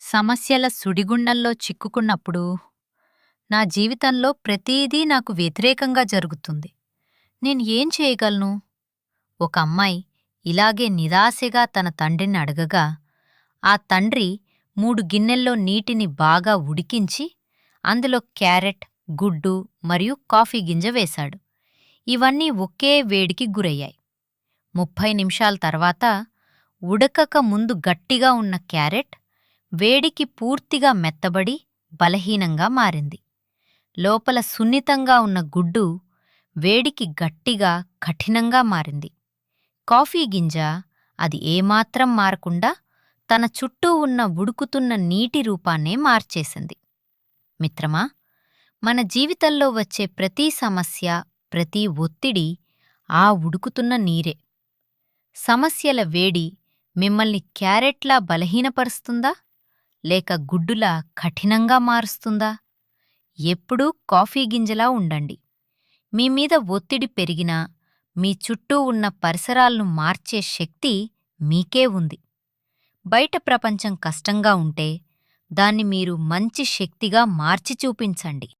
సమస్యల సుడిగుండంలో చిక్కుకున్నప్పుడు నా జీవితంలో ప్రతీదీ నాకు వ్యతిరేకంగా జరుగుతుంది. నేను ఏం చేయగలను? ఒక అమ్మాయి ఇలాగే నిరాశగా తన తండ్రిని అడగగా, ఆ తండ్రి 3 గిన్నెల్లో నీటిని బాగా ఉడికించి అందులో క్యారెట్, గుడ్డు మరియు కాఫీ గింజ వేశాడు. ఇవన్నీ ఒకే వేడికి గురయ్యాయి. 30 నిమిషాల తర్వాత ఉడకక ముందు గట్టిగా ఉన్న క్యారెట్ వేడికి పూర్తిగా మెత్తబడి బలహీనంగా మారింది. లోపల సున్నితంగా ఉన్న గుడ్డు వేడికి గట్టిగా కఠినంగా మారింది. కాఫీ గింజ అది ఏమాత్రం మారకుండా తన చుట్టూ ఉన్న ఉడుకుతున్న నీటి రూపాన్నే మార్చేసింది. మిత్రమా, మన జీవితంలో వచ్చే ప్రతి సమస్య, ప్రతి ఒత్తిడి ఆ ఉడుకుతున్న నీరే. సమస్యల వేడి మిమ్మల్ని క్యారెట్లా బలహీనపరుస్తుందా, లేక గుడ్డులా కఠినంగా మారుస్తుందా? ఎప్పుడూ కాఫీ గింజలా ఉండండి. మీమీద ఒత్తిడి పెరిగినా మీ చుట్టూ ఉన్న పరిసరాలను మార్చే శక్తి మీకే ఉంది. బయట ప్రపంచం కష్టంగా ఉంటే దాన్ని మీరు మంచి శక్తిగా మార్చి చూపించండి.